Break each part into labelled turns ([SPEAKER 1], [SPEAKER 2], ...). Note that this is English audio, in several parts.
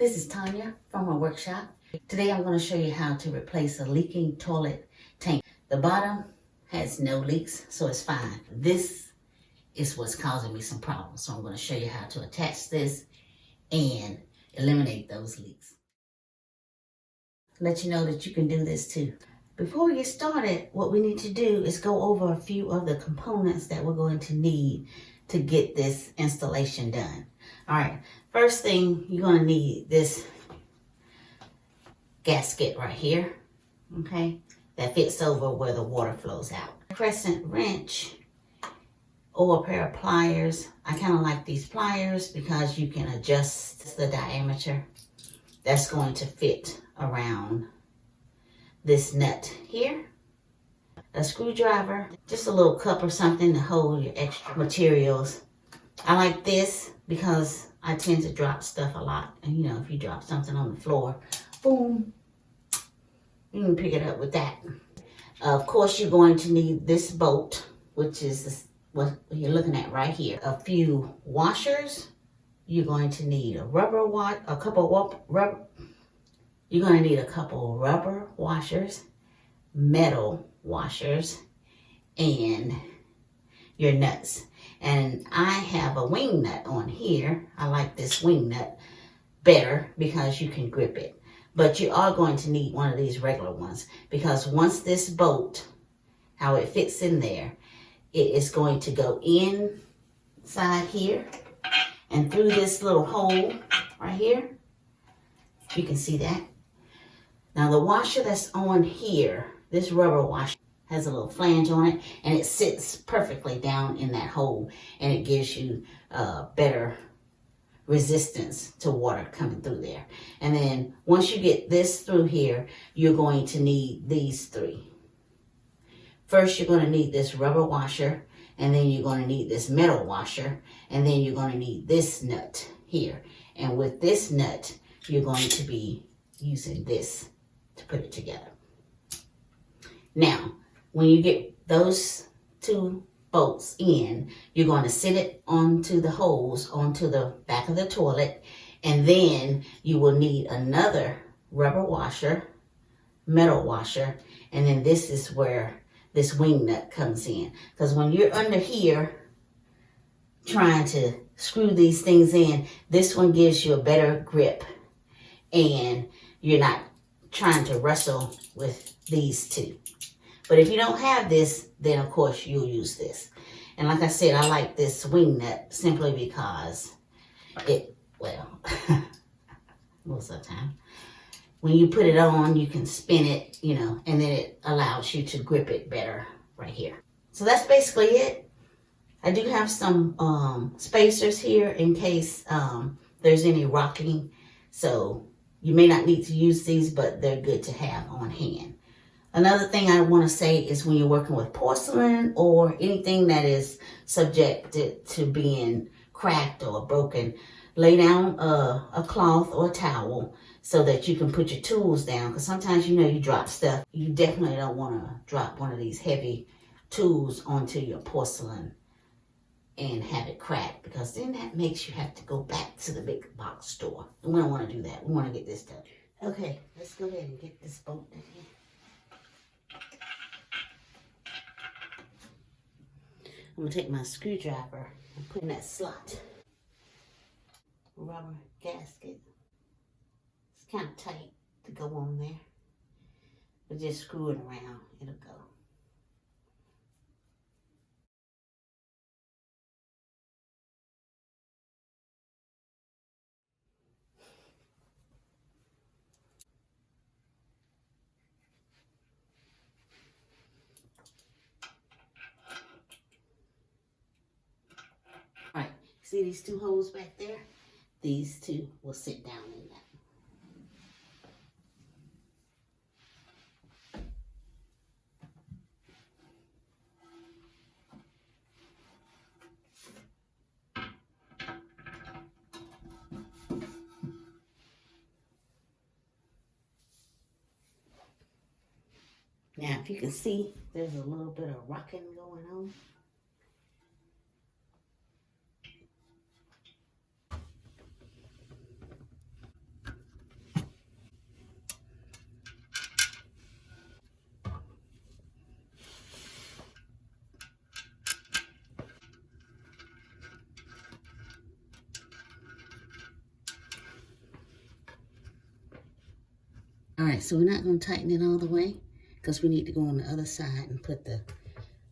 [SPEAKER 1] This is Tanya from my workshop. Today I'm going to show you how to replace a leaking toilet tank. The bottom has no leaks, so it's fine. This is what's causing me some problems, so I'm going to show you how to attach this and eliminate those leaks. Let you know that you can do this too. Before we get started, what we need to do is go over a few of the components that we're going to need to get this installation done. All right, first thing, you're going to need this gasket right here, okay, that fits over where the water flows out. Crescent wrench or a pair of pliers. I kind of like these pliers because you can adjust the diameter that's going to fit around this nut here. A screwdriver, just a little cup or something to hold your extra materials. I like this because I tend to drop stuff a lot. And you know, if you drop something on the floor, boom, you can pick it up with that. Of course, you're going to need this bolt, which is what you're looking at right here. A few washers. You're going to need a couple rubber washers, metal washers, and your nuts. And I have a wing nut on here. I like this wing nut better because you can grip it. But you are going to need one of these regular ones because once this bolt, how it fits in there, it is going to go inside here and through this little hole right here. You can see that. Now the washer that's on here, this rubber washer, has a little flange on it and it sits perfectly down in that hole and it gives you better resistance to water coming through there. And then once you get this through here, you're going to need these three. First, you're going to need this rubber washer, and then you're going to need this metal washer, and then you're going to need this nut here. And with this nut, you're going to be using this to put it together. Now, when you get those two bolts in, you're going to sit it onto the holes, onto the back of the toilet, and then you will need another rubber washer, metal washer, and then this is where this wing nut comes in. Because when you're under here trying to screw these things in, this one gives you a better grip and you're not trying to wrestle with these two. But if you don't have this, then of course you'll use this. And like I said, I like this wing nut simply because it, well, most of the time, when you put it on, you can spin it, you know, and then it allows you to grip it better right here. So that's basically it. I do have some spacers here in case there's any rocking. So you may not need to use these, but they're good to have on hand. Another thing I want to say is when you're working with porcelain or anything that is subjected to being cracked or broken, lay down a cloth or a towel so that you can put your tools down. Because sometimes, you know, you drop stuff. You definitely don't want to drop one of these heavy tools onto your porcelain and have it cracked, because then that makes you have to go back to the big box store. And we don't want to do that. We want to get this done. Okay, let's go ahead and get this bolt in here. I'm going to take my screwdriver and put in that slot. Rubber gasket. It's kind of tight to go on there. But just screw it around. It'll go. All right, see these two holes back there? These two will sit down in that. Now, if you can see, there's a little bit of rocking going on. All right, so we're not going to tighten it all the way because we need to go on the other side and put the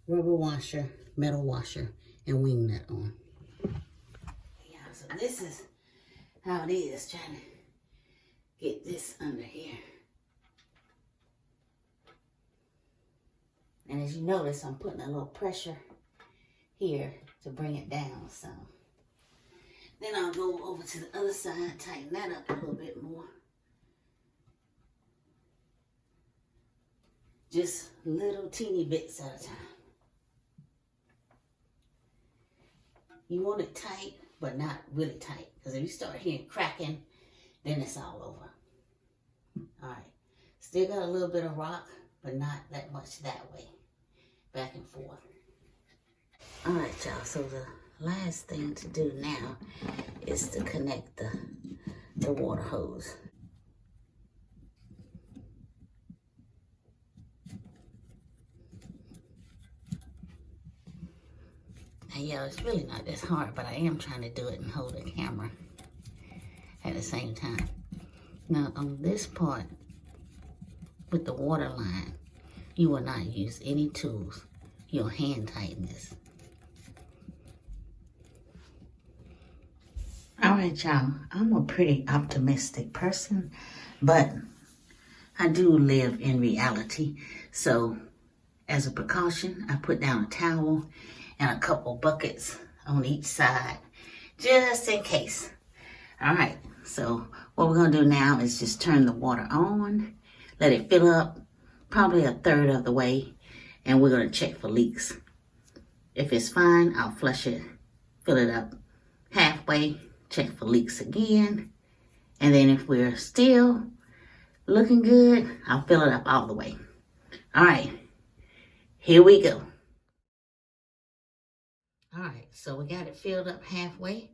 [SPEAKER 1] rubber washer, metal washer, and wing nut on. Yeah, so this is how it is, trying to get this under here. And as you notice, I'm putting a little pressure here to bring it down some. Then I'll go over to the other side, tighten that up a little bit more. Just little teeny bits at a time. You want it tight, but not really tight. Because if you start hearing cracking, then it's all over. All right. Still got a little bit of rock, but not that much that way. Back and forth. All right, y'all. So the last thing to do now is to connect the water hose. And y'all, it's really not this hard, but I am trying to do it and hold the camera at the same time. Now, on this part, with the water line, you will not use any tools. You'll hand tighten this. All right, y'all, I'm a pretty optimistic person, but I do live in reality. So, as a precaution, I put down a towel and a couple buckets on each side, just in case. All right, so what we're gonna do now is just turn the water on, let it fill up probably a third of the way, and we're gonna check for leaks. If it's fine, I'll flush it, fill it up halfway, check for leaks again, and then if we're still looking good, I'll fill it up all the way. All right, here we go. All right, so we got it filled up halfway.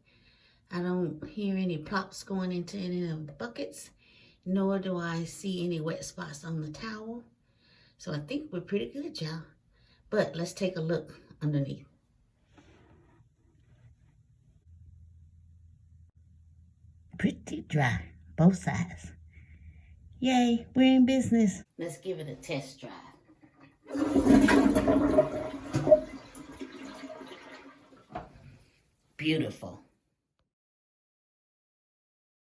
[SPEAKER 1] I don't hear any plops going into any of the buckets, nor do I see any wet spots on the towel. So I think we're pretty good, y'all. But let's take a look underneath. Pretty dry, both sides. Yay, we're in business. Let's give it a test drive. Beautiful.